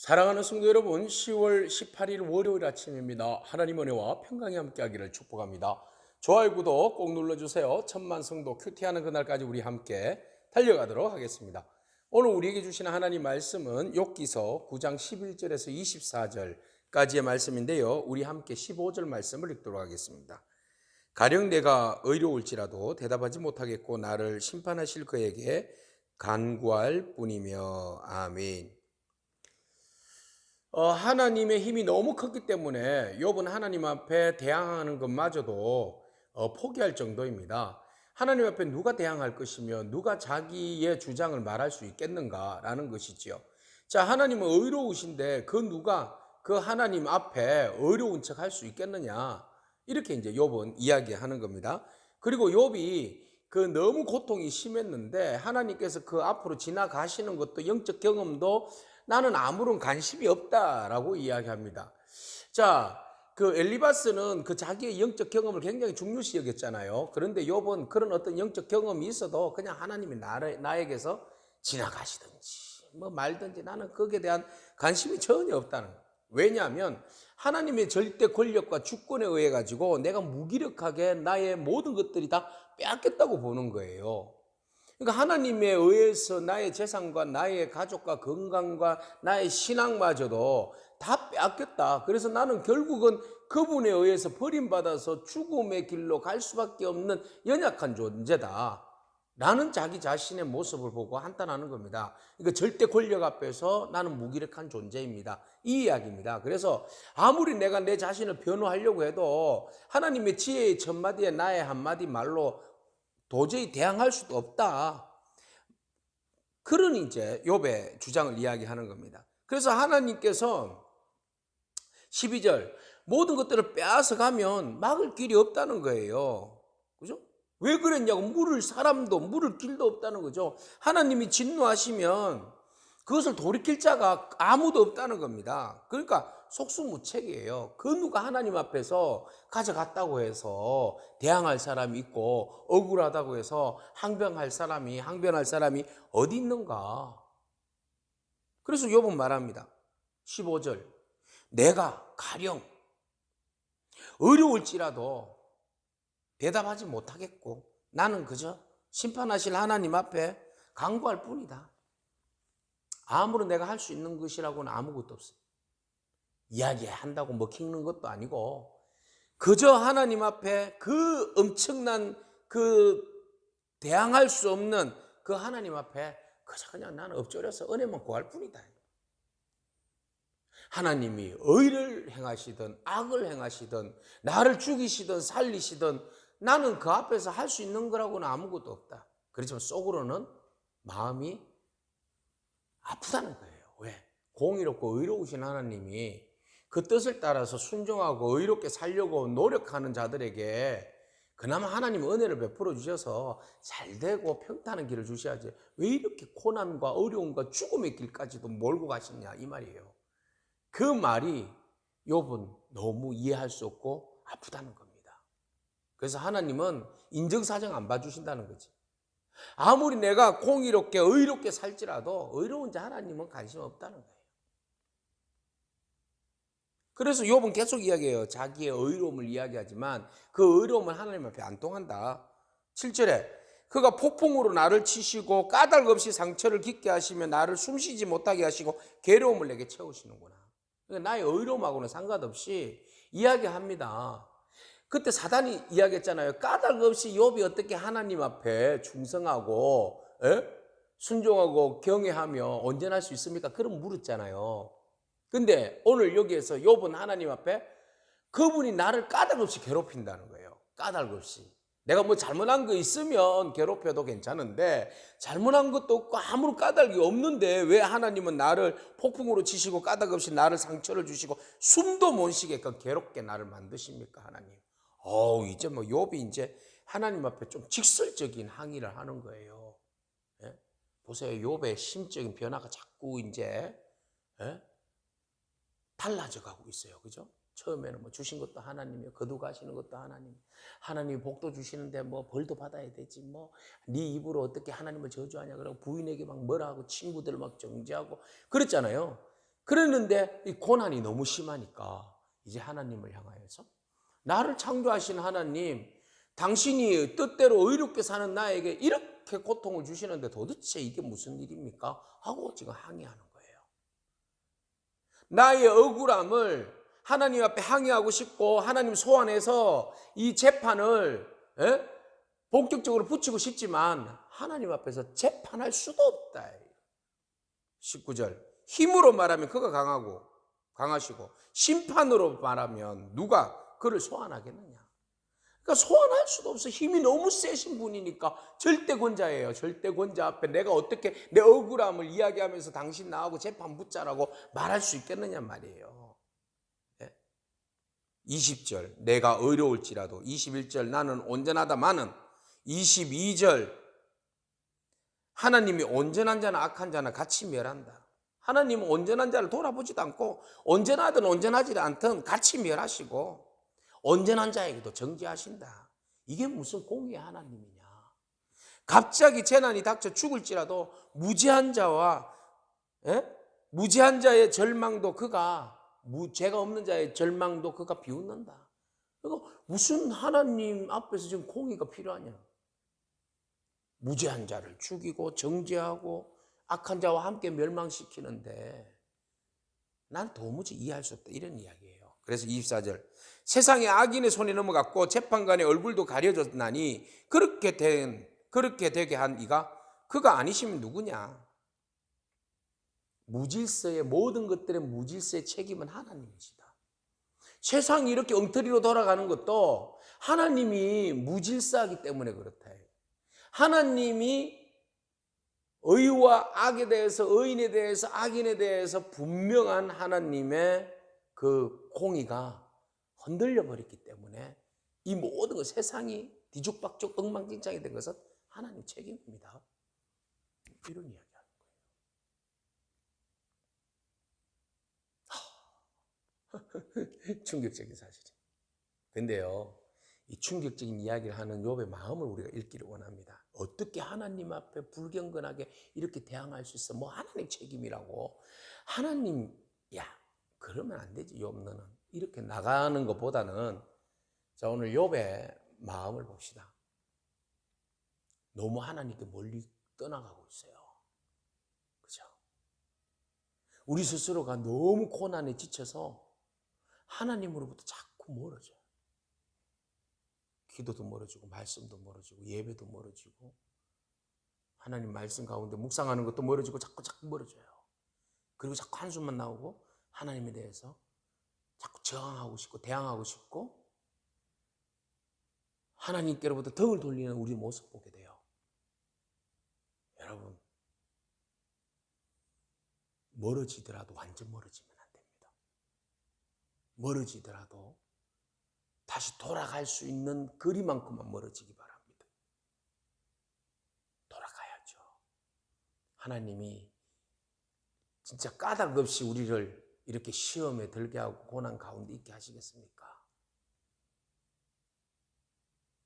사랑하는 성도 여러분, 10월 18일 월요일 아침입니다. 하나님 은혜와 평강이 함께하기를 축복합니다. 좋아요, 구독 꼭 눌러주세요. 천만 성도 큐티하는 그날까지 우리 함께 달려가도록 하겠습니다. 오늘 우리에게 주시는 하나님 말씀은 욥기서 9장 11절에서 24절까지의 말씀인데요. 우리 함께 15절 말씀을 읽도록 하겠습니다. 가령 내가 의로울지라도 대답하지 못하겠고 나를 심판하실 그에게 간구할 뿐이며. 아멘. 하나님의 힘이 너무 컸기 때문에 욥은 하나님 앞에 대항하는 것마저도 포기할 정도입니다. 하나님 앞에 누가 대항할 것이며 누가 자기의 주장을 말할 수 있겠는가라는 것이지요. 자, 하나님은 의로우신데 그 누가 그 하나님 앞에 의로운 척 할 수 있겠느냐? 이렇게 이제 욥은 이야기하는 겁니다. 그리고 욥이 그 너무 고통이 심했는데 하나님께서 그 앞으로 지나가시는 것도 영적 경험도 나는 아무런 관심이 없다라고 이야기합니다. 자, 그 엘리바스는 그 자기의 영적 경험을 굉장히 중요시 여겼잖아요. 그런데 욥은 그런 어떤 영적 경험이 있어도 그냥 하나님이 나에게서 지나가시든지 뭐 말든지 나는 거기에 대한 관심이 전혀 없다는 거예요. 왜냐하면 하나님의 절대 권력과 주권에 의해 가지고 내가 무기력하게 나의 모든 것들이 다 빼앗겼다고 보는 거예요. 그러니까 하나님에 의해서 나의 재산과 나의 가족과 건강과 나의 신앙마저도 다 빼앗겼다. 그래서 나는 결국은 그분에 의해서 버림받아서 죽음의 길로 갈 수밖에 없는 연약한 존재다. 라는 자기 자신의 모습을 보고 한탄하는 겁니다. 그러니까 절대 권력 앞에서 나는 무기력한 존재입니다. 이 이야기입니다. 그래서 아무리 내가 내 자신을 변호하려고 해도 하나님의 지혜의 첫마디에 나의 한마디 말로 도저히 대항할 수도 없다. 그런 이제 욥의 주장을 이야기하는 겁니다. 그래서 하나님께서 12절 모든 것들을 빼앗아 가면 막을 길이 없다는 거예요. 그죠? 왜 그랬냐고 물을 사람도 물을 길도 없다는 거죠. 하나님이 진노하시면 그것을 돌이킬 자가 아무도 없다는 겁니다. 그러니까 속수무책이에요. 그 누가 하나님 앞에서 가져갔다고 해서 대항할 사람이 있고 억울하다고 해서 항변할 사람이 어디 있는가? 그래서 욥은 말합니다. 15절 내가 가령 어려울지라도 대답하지 못하겠고 나는 그저 심판하실 하나님 앞에 간구할 뿐이다. 아무런 내가 할 수 있는 것이라고는 아무것도 없어요. 이야기한다고 먹히는 것도 아니고 그저 하나님 앞에 그 엄청난 그 대항할 수 없는 그 하나님 앞에 그저 그냥 나는 엎드려서 은혜만 구할 뿐이다. 하나님이 의를 행하시든 악을 행하시든 나를 죽이시든 살리시든 나는 그 앞에서 할 수 있는 거라고는 아무것도 없다. 그렇지만 속으로는 마음이 아프다는 거예요. 왜? 공의롭고 의로우신 하나님이 그 뜻을 따라서 순종하고 의롭게 살려고 노력하는 자들에게 그나마 하나님 은혜를 베풀어 주셔서 잘되고 평탄한 길을 주셔야지 왜 이렇게 고난과 어려움과 죽음의 길까지도 몰고 가시냐 이 말이에요. 그 말이 욥은 너무 이해할 수 없고 아프다는 겁니다. 그래서 하나님은 인정사정 안 봐주신다는 거지. 아무리 내가 공의롭게 의롭게 살지라도 의로운 자 하나님은 관심 없다는 거예요. 그래서 욥은 계속 이야기해요. 자기의 의로움을 이야기하지만 그 의로움은 하나님 앞에 안 통한다. 7절에 그가 폭풍으로 나를 치시고 까닭 없이 상처를 깊게 하시며 나를 숨쉬지 못하게 하시고 괴로움을 내게 채우시는구나. 그러니까 나의 의로움하고는 상관없이 이야기합니다. 그때 사단이 이야기했잖아요. 까닭 없이 욥이 어떻게 하나님 앞에 충성하고 순종하고 경외하며 온전할 수 있습니까? 그럼 물었잖아요. 근데 오늘 여기에서 욥은 하나님 앞에 그분이 나를 까닭 없이 괴롭힌다는 거예요. 까닭 없이. 내가 뭐 잘못한 거 있으면 괴롭혀도 괜찮은데 잘못한 것도 없고 아무런 까닭이 없는데 왜 하나님은 나를 폭풍으로 치시고 까닭 없이 나를 상처를 주시고 숨도 못 쉬게끔 괴롭게 나를 만드십니까 하나님? 이제 뭐 욥이 이제 하나님 앞에 좀 직설적인 항의를 하는 거예요. 예? 보세요. 욥의 심적인 변화가 자꾸 이제 달라져 가고 있어요. 그죠? 처음에는 뭐 주신 것도 하나님이요. 거두가시는 것도 하나님. 하나님이 복도 주시는데 뭐 벌도 받아야 되지. 뭐 네 입으로 어떻게 하나님을 저주하냐. 그러고 부인에게 막 뭐라 하고 친구들 막 정죄하고 그랬잖아요. 그랬는데 이 고난이 너무 심하니까 이제 하나님을 향하여서 나를 창조하신 하나님, 당신이 뜻대로 의롭게 사는 나에게 이렇게 고통을 주시는데 도대체 이게 무슨 일입니까? 하고 지금 항의하는 거예요. 나의 억울함을 하나님 앞에 항의하고 싶고 하나님 소환해서 이 재판을 본격적으로 붙이고 싶지만 하나님 앞에서 재판할 수도 없다. 19절 힘으로 말하면 그가 강하시고 심판으로 말하면 누가 그를 소환하겠느냐. 그러니까 소환할 수도 없어. 힘이 너무 세신 분이니까 절대권자예요. 절대권자 앞에 내가 어떻게 내 억울함을 이야기하면서 당신 나하고 재판 붙자라고 말할 수 있겠느냐 말이에요. 20절 내가 의로울지라도, 21절 나는 온전하다마는, 22절 하나님이 온전한 자나 악한 자나 같이 멸한다. 하나님은 온전한 자를 돌아보지도 않고 온전하든 온전하지 않든 같이 멸하시고 온전한 자에게도 정죄하신다. 이게 무슨 공의의 하나님이냐. 갑자기 재난이 닥쳐 죽을지라도 무죄한 자와 무죄한 자의 절망도 그가, 죄가 없는 자의 절망도 그가 비웃는다. 그러니까 무슨 하나님 앞에서 지금 공의가 필요하냐. 무죄한 자를 죽이고 정죄하고 악한 자와 함께 멸망시키는데 난 도무지 이해할 수 없다. 이런 이야기예요. 그래서 24절 세상의 악인의 손에 넘어갔고 재판관의 얼굴도 가려졌나니 그렇게 되게 한 이가 그가 아니시면 누구냐. 무질서의 모든 것들의 무질서의 책임은 하나님이시다. 세상이 이렇게 엉터리로 돌아가는 것도 하나님이 무질서하기 때문에 그렇다. 하나님이 의와 악에 대해서, 의인에 대해서, 악인에 대해서 분명한 하나님의 그 공의가 흔들려 버렸기 때문에 이 모든 것, 세상이 뒤죽박죽 엉망진창이 된 것은 하나님 책임입니다. 이런 이야기하는 거예요. 충격적인 사실이에요. 근데요, 이 충격적인 이야기를 하는 욥의 마음을 우리가 읽기를 원합니다. 어떻게 하나님 앞에 불경건하게 이렇게 대항할 수 있어? 뭐 하나님 책임이라고. 하나님, 야, 그러면 안 되지. 욥 너는 이렇게 나가는 것보다는 자, 오늘 욥의 마음을 봅시다. 너무 하나님께 멀리 떠나가고 있어요. 그죠? 우리 스스로가 너무 고난에 지쳐서 하나님으로부터 자꾸 멀어져요. 기도도 멀어지고 말씀도 멀어지고 예배도 멀어지고 하나님 말씀 가운데 묵상하는 것도 멀어지고 자꾸 멀어져요. 그리고 자꾸 한숨만 나오고 하나님에 대해서 자꾸 저항하고 싶고 대항하고 싶고 하나님께로부터 등을 돌리는 우리 모습 보게 돼요. 여러분, 멀어지더라도 완전 멀어지면 안 됩니다. 멀어지더라도 다시 돌아갈 수 있는 거리만큼만 멀어지기 바랍니다. 돌아가야죠. 하나님이 진짜 까닭 없이 우리를 이렇게 시험에 들게 하고 고난 가운데 있게 하시겠습니까?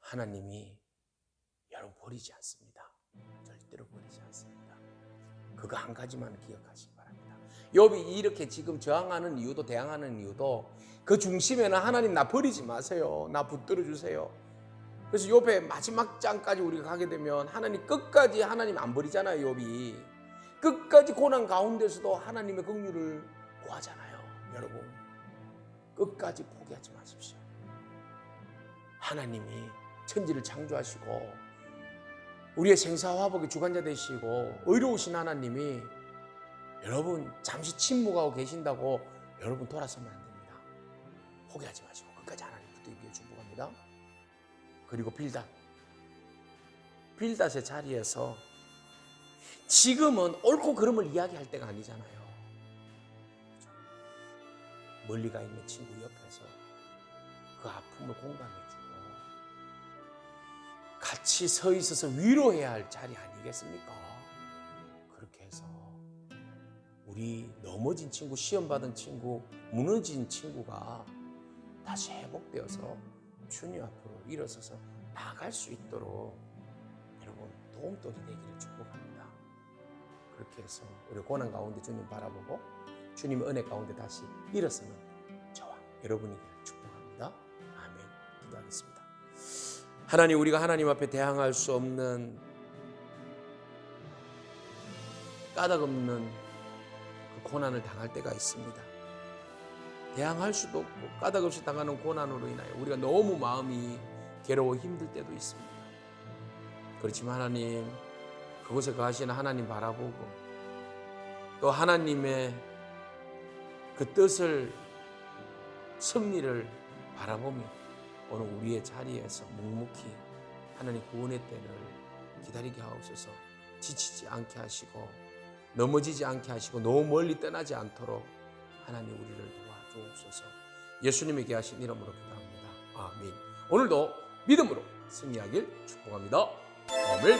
하나님이 여러분 버리지 않습니다. 절대로 버리지 않습니다. 그거 한 가지만 기억하시기 바랍니다. 욥이 이렇게 지금 저항하는 이유도 대항하는 이유도 그 중심에는 하나님 나 버리지 마세요. 나 붙들어 주세요. 그래서 욥의 마지막 장까지 우리가 가게 되면 하나님 끝까지 하나님 안 버리잖아요. 욥이 끝까지 고난 가운데서도 하나님의 긍휼을 구하잖아요. 여러분 끝까지 포기하지 마십시오. 하나님이 천지를 창조하시고 우리의 생사화복의 주관자 되시고 의로우신 하나님이 여러분 잠시 침묵하고 계신다고 여러분 돌아서면 안 됩니다. 포기하지 마시고 끝까지 하나님 붙들기를 축복합니다. 그리고 빌닷의 자리에서 지금은 옳고 그름을 이야기할 때가 아니잖아요. 그렇죠? 멀리 가 있는 친구 옆에서 그 아픔을 공감해주고 같이 서 있어서 위로해야 할 자리 아니겠습니까? 그렇게 해서 우리 넘어진 친구, 시험받은 친구, 무너진 친구가 다시 회복되어서 주님 앞으로 일어서서 나갈 수 있도록 여러분 도움돌이 되기를 축복합니다. 그렇게 해서 우리 고난 가운데 주님 바라보고 주님의 은혜 가운데 다시 일어서는 저와 여러분에게 축복합니다. 아멘. 기도하겠습니다. 하나님, 우리가 하나님 앞에 대항할 수 없는 까닭없는 그 고난을 당할 때가 있습니다. 대항할 수도 없고 까닭없이 당하는 고난으로 인하여 우리가 너무 마음이 괴로워 힘들 때도 있습니다. 그렇지만 하나님, 그곳에 거하시는 하나님 바라보고 또 하나님의 그 뜻을, 승리를 바라보며 오늘 우리의 자리에서 묵묵히 하나님 구원의 때를 기다리게 하옵소서. 지치지 않게 하시고 넘어지지 않게 하시고 너무 멀리 떠나지 않도록 하나님 우리를 도와주옵소서. 예수님에게 하신 이름으로 기도합니다. 아멘. 오늘도 믿음으로 승리하길 축복합니다. 아멘.